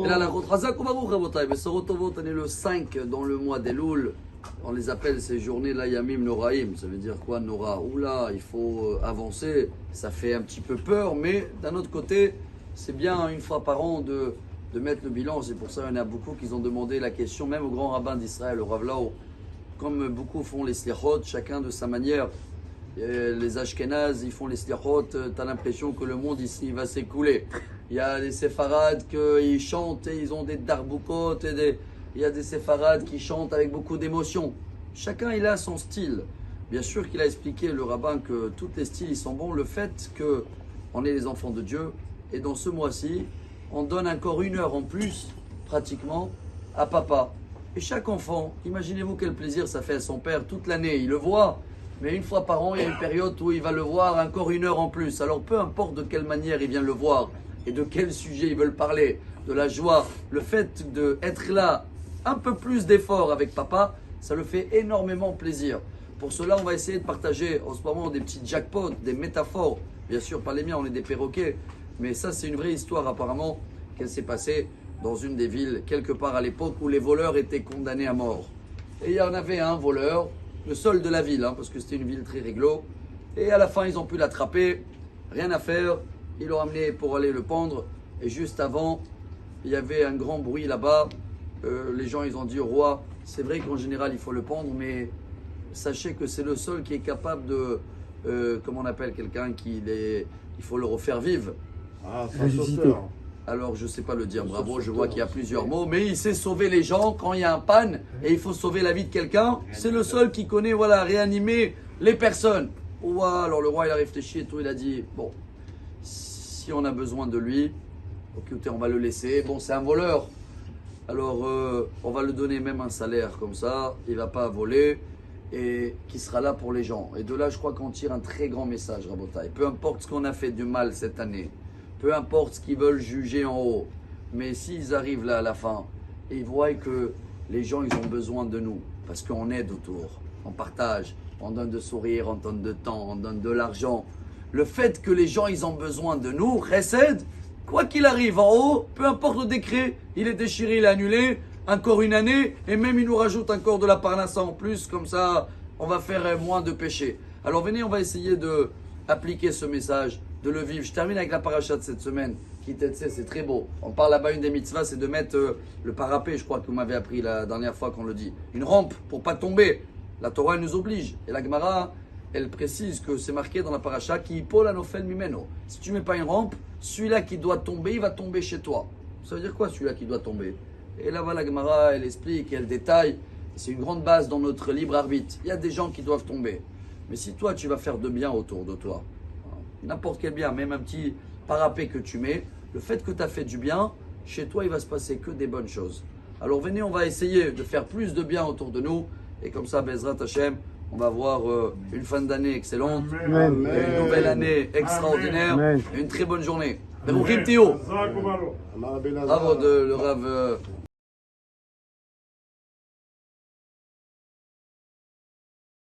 Et là, la Chazak Ubaruch Rabotai, Besorot Tovot, on est le 5 dans le mois d'Elul. On les appelle ces journées-là Yamim Noraim. Ça veut dire quoi, Nora? Oula, il faut avancer. Ça fait un petit peu peur, mais d'un autre côté, c'est bien une fois par an de mettre le bilan. C'est pour ça qu'il y en a beaucoup qui ont demandé la question, même au grand rabbin d'Israël, au Rav Lau, comme beaucoup font les slichot, chacun de sa manière. Les Ashkénazes, ils font les slichot, tu as l'impression que le monde ici va s'écouler. Il y a des séfarades qui chantent et ils ont des darboukot, il y a des séfarades qui chantent avec beaucoup d'émotion. Chacun il a son style. Bien sûr qu'il a expliqué le rabbin que tous les styles ils sont bons. Le fait qu'on est les enfants de Dieu et dans ce mois-ci, on donne encore 1 heure en plus pratiquement à papa. Et chaque enfant, imaginez-vous quel plaisir ça fait à son père toute l'année. Il le voit. Mais une fois par an, il y a une période où il va le voir encore 1 heure en plus. Alors peu importe de quelle manière il vient le voir et de quel sujet ils veulent parler, de la joie, le fait d'être là, un peu plus d'effort avec papa, ça le fait énormément plaisir. Pour cela, on va essayer de partager en ce moment des petits jackpots, des métaphores. Bien sûr, pas les miens, on est des perroquets. Mais ça, c'est une vraie histoire apparemment qu'elle s'est passée dans une des villes, quelque part à l'époque où les voleurs étaient condamnés à mort. Et il y en avait un voleur, le seul de la ville, parce que c'était une ville très réglo. Et à la fin, ils ont pu l'attraper, rien à faire. Ils l'ont amené pour aller le pendre. Et juste avant, il y avait un grand bruit là-bas. Les gens, ils ont dit au roi, c'est vrai qu'en général, il faut le pendre, mais sachez que c'est le seul qui est capable de, comment on appelle quelqu'un il faut le refaire vivre. Ah, c'est un sauteur. Alors, je ne sais pas le dire, bravo, je vois qu'il y a plusieurs mots, mais il sait sauver les gens quand il y a un panne et il faut sauver la vie de quelqu'un. C'est le seul qui connaît, voilà, réanimer les personnes. Ouah, alors le roi, il a réfléchi et tout, il a dit, bon, si on a besoin de lui, ok, on va le laisser. Bon, c'est un voleur, alors on va lui donner même un salaire comme ça, il ne va pas voler et qui sera là pour les gens. Et de là, je crois qu'on tire un très grand message, Rabotai. Peu importe ce qu'on a fait du mal cette année, peu importe ce qu'ils veulent juger en haut, mais s'ils arrivent là à la fin, et ils voient que les gens, ils ont besoin de nous, parce qu'on aide autour, on partage, on donne de sourires, on donne de temps, on donne de l'argent. Le fait que les gens, ils ont besoin de nous, Chesed, quoi qu'il arrive en haut, peu importe le décret, il est déchiré, il est annulé, encore une année, et même il nous rajoute encore de la parnassa en plus, comme ça, on va faire moins de péchés. Alors venez, on va essayer de appliquer ce message, de le vivre. Je termine avec la paracha de cette semaine, qui c'est très beau. On parle là-bas, une des mitzvahs, c'est de mettre le parapet, je crois que vous m'avez appris la dernière fois qu'on le dit. Une rampe pour pas tomber. La Torah elle nous oblige. Et la Gemara, elle précise que c'est marqué dans la paracha qui pol anofel mimeno. Si tu mets pas une rampe, celui-là qui doit tomber, il va tomber chez toi. Ça veut dire quoi celui-là qui doit tomber? Et là-bas, la Gemara, elle explique, elle détaille. C'est une grande base dans notre libre arbitre. Il y a des gens qui doivent tomber. Mais si toi, tu vas faire de bien autour de toi, n'importe quel bien, même un petit parapet que tu mets, le fait que tu as fait du bien, chez toi, il va se passer que des bonnes choses. Alors venez, on va essayer de faire plus de bien autour de nous. Et comme ça, Bezrat Hashem, on va avoir une fin d'année excellente, Amen. une nouvelle année extraordinaire, Amen. et une très bonne journée. Beruchim Tio. Bravo Bravo de le Rav